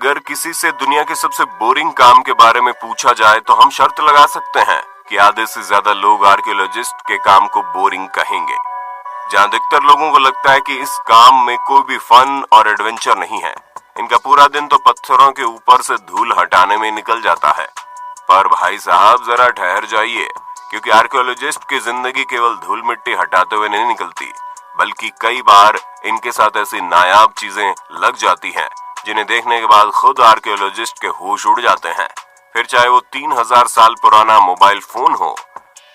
अगर किसी से दुनिया के सबसे बोरिंग काम के बारे में पूछा जाए तो हम शर्त लगा सकते हैं कि आधे से ज्यादा लोग आर्कियोलॉजिस्ट के काम को बोरिंग कहेंगे। जहां अधिकतर लोगों को लगता है कि इस काम में कोई भी फन और एडवेंचर नहीं है। इनका पूरा दिन तो पत्थरों के ऊपर से धूल हटाने में निकल जाता है। पर भाई साहब जरा ठहर जाइए, क्योंकि आर्कियोलॉजिस्ट की जिंदगी केवल धूल मिट्टी हटाते हुए नहीं निकलती, बल्कि कई बार इनके साथ ऐसी नायाब चीजें लग जाती हैं जिन्हें देखने के बाद खुद आर्कियोलॉजिस्ट के होश उड़ जाते हैं। फिर चाहे वो 3000 साल पुराना मोबाइल फोन हो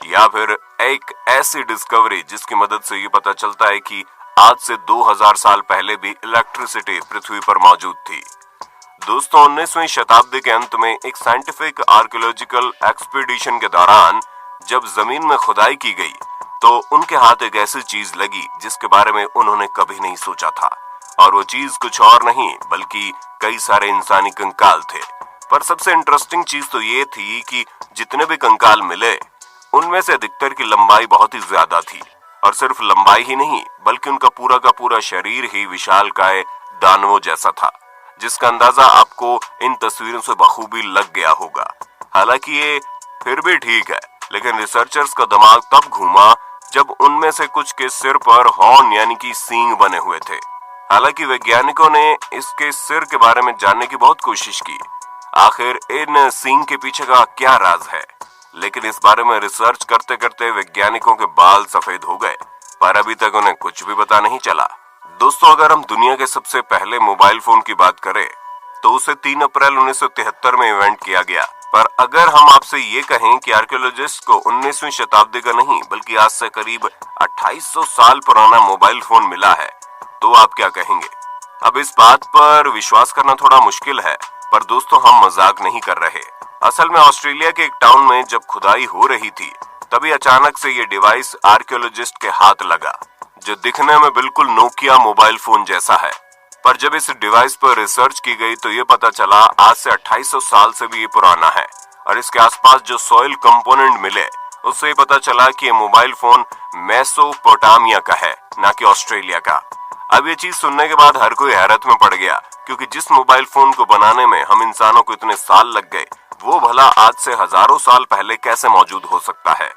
या फिर एक ऐसी डिस्कवरी जिसकी मदद से ये पता चलता है कि आज से 2000 साल पहले भी इलेक्ट्रिसिटी पृथ्वी पर मौजूद थी। दोस्तों, 19वीं शताब्दी के अंत में एक साइंटिफिक आर्कियोलॉजिकल एक्सपीडिशन के दौरान जब जमीन में खुदाई की गई तो उनके हाथ एक ऐसी चीज लगी जिसके बारे में उन्होंने कभी नहीं सोचा था, और वो चीज कुछ और नहीं बल्कि कई सारे इंसानी कंकाल थे। पर सबसे इंटरेस्टिंग चीज तो ये थी कि जितने भी कंकाल मिले उनमें से अधिकतर की लंबाई बहुत ही ज्यादा थी, और सिर्फ लंबाई ही नहीं बल्कि उनका पूरा का पूरा शरीर ही विशालकाय दानवों जैसा था, जिसका अंदाजा आपको इन तस्वीरों से बखूबी लग गया होगा। हालांकि ये फिर भी ठीक है, लेकिन रिसर्चर्स का दिमाग तब घूमा जब उनमें से कुछ के सिर पर हॉर्न यानी कि सींग बने हुए थे। हालांकि वैज्ञानिकों ने इसके सिर के बारे में जानने की बहुत कोशिश की, आखिर इन सींग के पीछे का क्या राज है, लेकिन इस बारे में रिसर्च करते करते वैज्ञानिकों के बाल सफेद हो गए, पर अभी तक उन्हें कुछ भी पता नहीं चला। दोस्तों, अगर हम दुनिया के सबसे पहले मोबाइल फोन की बात करें तो उसे 3 अप्रैल 1973 में इवेंट किया गया। पर अगर हम आपसे ये कहें कि आर्कियोलॉजिस्ट को 19वीं शताब्दी का नहीं बल्कि आज से करीब 2800 साल पुराना मोबाइल फोन मिला है, तो आप क्या कहेंगे? अब इस बात पर विश्वास करना थोड़ा मुश्किल है, पर दोस्तों हम मजाक नहीं कर रहे। असल में ऑस्ट्रेलिया के एक टाउन में जब खुदाई हो रही थी तभी अचानक से ये डिवाइस आर्कियोलॉजिस्ट के हाथ लगा, जो दिखने में बिल्कुल नोकिया मोबाइल फोन जैसा है। पर जब इस डिवाइस पर रिसर्च की गई तो ये पता चला आज से 2800 साल से भी ये पुराना है, और इसके आसपास जो सॉइल कंपोनेंट मिले उससे पता चला कि ये मोबाइल फोन मेसोपोटामिया का है, ना कि ऑस्ट्रेलिया का। अब ये चीज सुनने के बाद हर कोई हैरत में पड़ गया, क्योंकि जिस मोबाइल फोन को बनाने में हम इंसानों को इतने साल लग गए, वो भला आज से हजारों साल पहले कैसे मौजूद हो सकता है।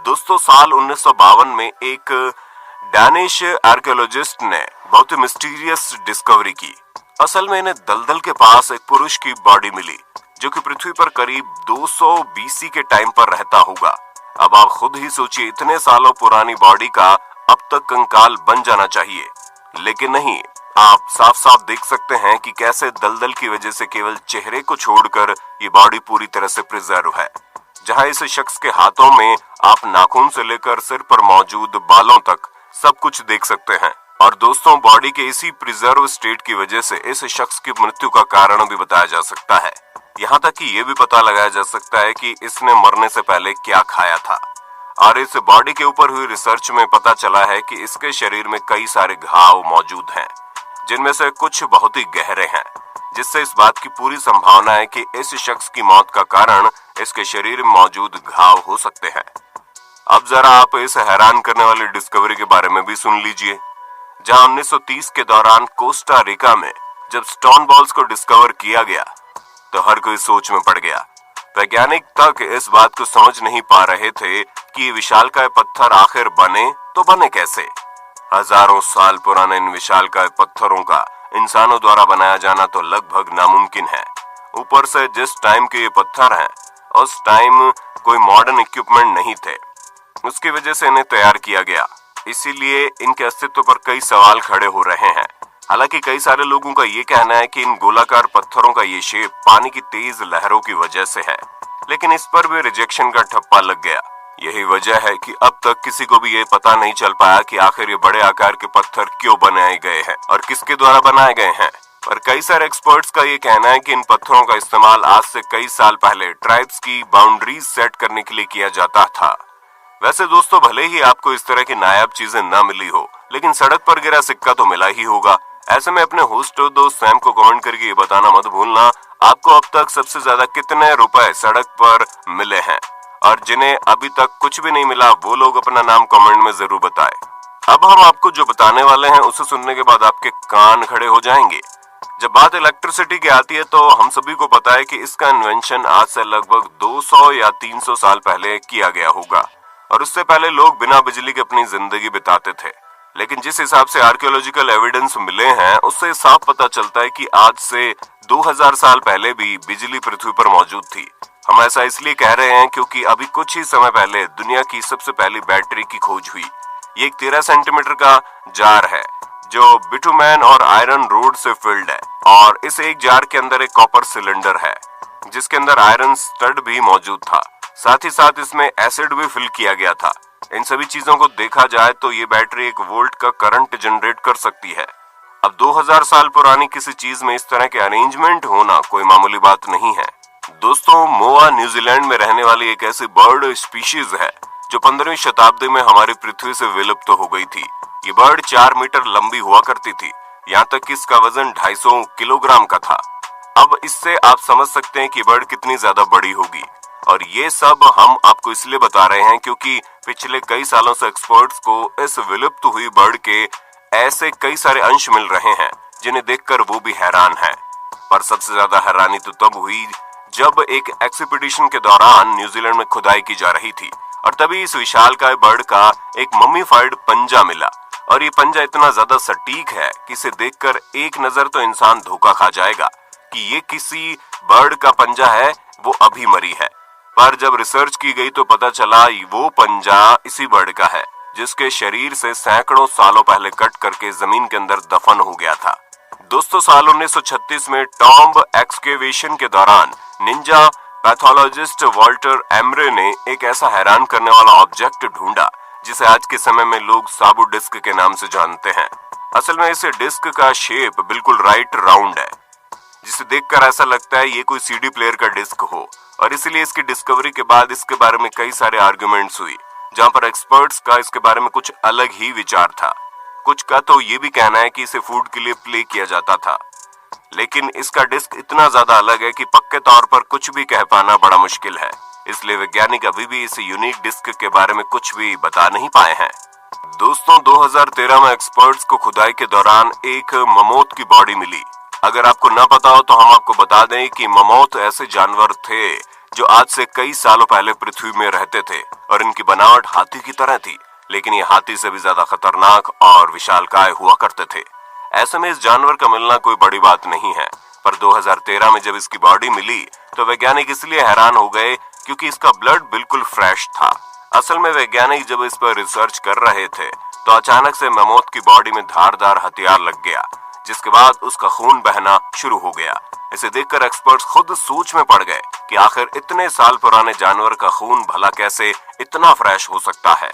दोस्तों, साल 1952 में एक डैनिश आर्कियोलॉजिस्ट ने बहुत ही मिस्टीरियस डिस्कवरी की। असल में इन्हें दलदल के पास एक पुरुष की बॉडी मिली जो कि पृथ्वी पर करीब 200 बीसी के टाइम पर रहता होगा। अब आप खुद ही सोचिए, इतने सालों पुरानी बॉडी का अब तक कंकाल बन जाना चाहिए, लेकिन नहीं। आप साफ साफ देख सकते हैं कि कैसे दलदल की वजह से केवल चेहरे को छोड़कर ये बॉडी पूरी तरह से प्रिजर्व है, जहां इस शख्स के हाथों में आप नाखून से लेकर सिर पर मौजूद बालों तक सब कुछ देख सकते हैं। और दोस्तों, बॉडी के इसी प्रिजर्व स्टेट की वजह से इस शख्स की मृत्यु का कारण भी बताया जा सकता है। यहाँ तक कि ये भी पता लगाया जा सकता है कि इसने मरने से पहले क्या खाया था। और इस बॉडी के ऊपर हुई रिसर्च में पता चला है कि इसके शरीर में कई सारे घाव मौजूद हैं, जिनमें से कुछ बहुत ही गहरे हैं, जिससे इस बात की पूरी संभावना है कि इस शख्स की मौत का कारण इसके शरीर में मौजूद घाव हो सकते हैं। अब जरा आप इस हैरान करने वाली डिस्कवरी के बारे में भी सुन लीजिए, जहां 1930 के दौरान कोस्टा रिका में जब स्टोन बॉल्स को डिस्कवर किया गया तो हर कोई सोच में पड़ गया। वैज्ञानिक तक इस बात को समझ नहीं पा रहे थे कि विशालकाय पत्थर आखिर बने तो बने कैसे। हजारों साल पुराने इन विशालकाय पत्थरों का इंसानों द्वारा बनाया जाना तो लगभग नामुमकिन है। ऊपर से जिस टाइम के ये पत्थर हैं, उस टाइम कोई मॉडर्न इक्विपमेंट नहीं थे, उसकी वजह से इन्हें तैयार किया गया। इसीलिए इनके अस्तित्व पर कई सवाल खड़े हो रहे हैं। हालांकि कई सारे लोगों का ये कहना है कि इन गोलाकार पत्थरों का ये शेप पानी की तेज लहरों की वजह से है, लेकिन इस पर भी रिजेक्शन का ठप्पा लग गया। यही वजह है कि अब तक किसी को भी ये पता नहीं चल पाया कि आखिर ये बड़े आकार के पत्थर क्यों बनाए गए हैं और किसके द्वारा बनाए गए हैं। पर कई सारे एक्सपर्ट्स का ये कहना है कि इन पत्थरों का इस्तेमाल आज से कई साल पहले ट्राइब्स की बाउंड्रीज सेट करने के लिए किया जाता था। वैसे दोस्तों, भले ही आपको इस तरह की नायाब चीजें ना मिली हो, लेकिन सड़क पर गिरा सिक्का तो मिला ही होगा। ऐसे में अपने होस्ट और दोस्त सैम को कमेंट करके ये बताना मत भूलना, आपको अब तक सबसे ज्यादा कितने रुपए सड़क पर मिले हैं, और जिन्हें अभी तक कुछ भी नहीं मिला वो लोग अपना नाम कमेंट में जरूर बताएं। अब हम आपको जो बताने वाले हैं उसे सुनने के बाद आपके कान खड़े हो जाएंगे। जब बात इलेक्ट्रिसिटी की आती है तो हम सभी को पता है कि इसका इन्वेंशन आज से लगभग 200 या 300 साल पहले किया गया होगा और उससे पहले लोग बिना बिजली के अपनी जिंदगी बिताते थे। लेकिन जिस हिसाब से आर्कियोलॉजिकल एविडेंस मिले हैं उससे साफ पता चलता है कि आज से 2000 साल पहले भी बिजली पृथ्वी पर मौजूद थी। हम ऐसा इसलिए कह रहे हैं क्योंकि अभी कुछ ही समय पहले दुनिया की सबसे पहली बैटरी की खोज हुई। ये एक 13 सेंटीमीटर का जार है जो बिटुमेन और आयरन रोड से फिल्ड है और इस एक जार के अंदर एक कॉपर सिलेंडर है जिसके अंदर आयरन स्टड भी मौजूद था। साथ ही साथ इसमें एसिड भी फिल किया गया था। इन सभी चीजों को देखा जाए तो ये बैटरी 1 वोल्ट का करंट जनरेट कर सकती है। अब 2000 साल पुरानी किसी चीज में इस तरह के अरेंजमेंट होना कोई मामूली बात नहीं है। दोस्तों, मोआ न्यूजीलैंड में रहने वाली एक ऐसी बर्ड स्पीशीज है जो 15वीं शताब्दी में हमारी पृथ्वी से विलुप्त हो गई थी। ये बर्ड 4 मीटर लंबी हुआ करती थी, यहाँ तक कि इसका वजन 250 किलोग्राम का था। अब इससे आप समझ सकते हैं कि बर्ड कितनी ज्यादा बड़ी होगी। और ये सब हम आपको इसलिए बता रहे हैं क्योंकि पिछले कई सालों से एक्सपर्ट्स को इस विलुप्त हुई बर्ड के ऐसे कई सारे अंश मिल रहे हैं जिन्हें देखकर वो भी हैरान है। पर सबसे ज्यादा हैरानी तो तब हुई जब एक एक्सपीडिशन के दौरान न्यूजीलैंड में खुदाई की जा रही थी और तभी इस विशालकाय बर्ड का एक मम्मीफाइड पंजा मिला। और ये पंजा इतना ज्यादा सटीक है कि इसे देखकर एक नजर तो इंसान धोखा खा जाएगा कि ये किसी बर्ड का पंजा है, वो अभी मरी है। पर जब रिसर्च की गई तो पता चला वो पंजा इसी बर्ड का है जिसके शरीर से सैकड़ों सालों पहले कट करके जमीन के अंदर दफन हो गया था। दोस्तों, साल 1936 में टॉम्ब एक्सकेवेशन के दौरान निंजा पैथोलॉजिस्ट वॉल्टर एमरे ने एक ऐसा हैरान करने वाला ऑब्जेक्ट ढूंढा जिसे आज के समय में लोग साबु डिस्क के नाम से जानते हैं। असल में इस डिस्क का शेप बिल्कुल राइट राउंड है जिसे देखकर ऐसा लगता है ये कोई सीडी प्लेयर का डिस्क हो और इसीलिए इसकी डिस्कवरी के बाद इसके बारे में कई सारे आर्गुमेंट्स हुई जहां पर एक्सपर्ट्स का इसके बारे में कुछ अलग ही विचार था। कुछ का तो ये भी कहना है कि इसे फूड के लिए प्ले किया जाता था, लेकिन इसका डिस्क इतना ज्यादा अलग है कि पक्के तौर पर कुछ भी कह पाना बड़ा मुश्किल है। इसलिए वैज्ञानिक अभी भी इस यूनिक डिस्क के बारे में कुछ भी बता नहीं पाए हैं। दोस्तों, 2013 में एक्सपर्ट्स को खुदाई के दौरान एक ममोथ की बॉडी मिली। अगर आपको ना पता हो तो हम आपको बता दें कि ममोथ ऐसे जानवर थे जो आज से कई सालों पहले पृथ्वी में रहते थे और इनकी बनावट हाथी की तरह थी, लेकिन ये हाथी से भी ज्यादा खतरनाक और विशालकाय हुआ करते थे। ऐसे में इस जानवर का मिलना कोई बड़ी बात नहीं है। पर 2013 में जब इसकी बॉडी मिली तो वैज्ञानिक इसलिए हैरान हो गए क्योंकि इसका ब्लड बिल्कुल फ्रेश था। असल में वैज्ञानिक जब इस पर रिसर्च कर रहे थे तो अचानक से ममोथ की बॉडी में धारदार हथियार लग गया, जिसके बाद उसका खून बहना शुरू हो गया। इसे देखकर एक्सपर्ट्स खुद सोच में पड़ गए कि आखिर इतने साल पुराने जानवर का खून भला कैसे इतना फ्रेश हो सकता है।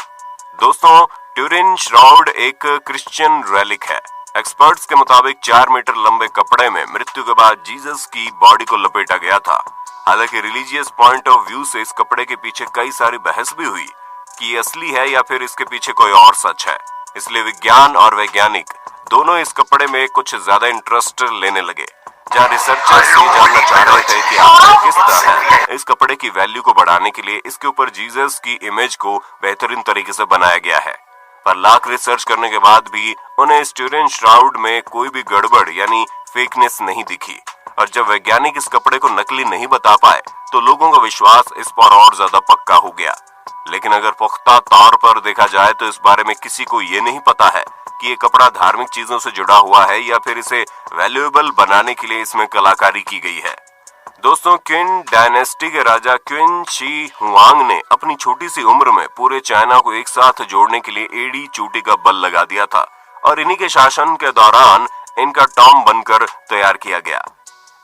दोस्तों, ट्यूरिन श्राउड एक क्रिश्चियन रेलिक है। एक्सपर्ट्स के मुताबिक 4 मीटर लंबे कपड़े में मृत्यु के बाद जीसस की बॉडी को लपेटा गया था। हालांकि रिलीजियस पॉइंट ऑफ व्यू से इस कपड़े के पीछे कई सारी बहस भी हुई कि ये असली है या फिर इसके पीछे कोई और सच है। इसलिए विज्ञान और वैज्ञानिक दोनों इस कपड़े में कुछ ज्यादा इंटरेस्ट लेने लगे, जहां रिसर्चर्स ये जानना चाह रहे थे कि आखिर किस तरह इस कपड़े की वैल्यू को बढ़ाने के लिए इसके ऊपर जीसस की इमेज को बेहतरीन तरीके से बनाया गया है। पर लाख रिसर्च करने के बाद भी उन्हें इस ट्यूरिन श्राउड में कोई भी गड़बड़ यानी फेकनेस नहीं दिखी। और जब वैज्ञानिक इस कपड़े को नकली नहीं बता पाए तो लोगों का विश्वास इस पर और ज्यादा पक्का हो गया। लेकिन अगर पुख्ता तौर पर देखा जाए तो इस बारे में किसी को ये नहीं पता है कि ये कपड़ा धार्मिक चीजों से जुड़ा हुआ है या फिर इसे वैल्यूएबल बनाने के लिए इसमें कलाकारी की गई है। दोस्तों, क्विन डायनेस्टी के राजा क्विन शी हुआंग ने अपनी छोटी सी उम्र में पूरे चाइना को एक साथ जोड़ने के लिए एड़ी चोटी का बल लगा दिया था और इन्हीं के शासन के दौरान इनका टॉम बनकर तैयार किया गया।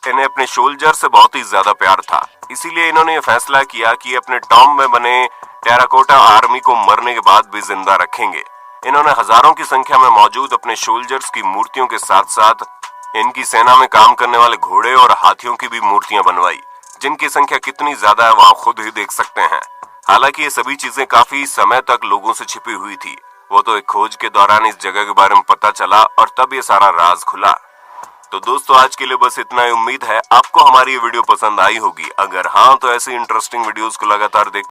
इन्हें अपने सोल्जर से बहुत ही ज्यादा प्यार था, इसीलिए इन्होंने ये फैसला किया कि अपने टॉम में बने टेराकोटा आर्मी को मरने के बाद भी जिंदा रखेंगे। इन्होंने हजारों की संख्या में मौजूद अपने सोल्जर्स की मूर्तियों के साथ साथ इनकी सेना में काम करने वाले घोड़े और हाथियों की भी मूर्तियां बनवाई, जिनकी संख्या कितनी ज्यादा है वो आप खुद ही देख सकते हैं। हालांकि ये सभी चीजें काफी समय तक लोगों से छिपी हुई थी, वो तो एक खोज के दौरान इस जगह के बारे में पता चला और तब ये सारा राज खुला। तो दोस्तों, आज के लिए बस इतना ही। उम्मीद है आपको हमारी ये वीडियो पसंद आई होगी। अगर हाँ तो ऐसी इंटरेस्टिंग वीडियोस को लगातार देख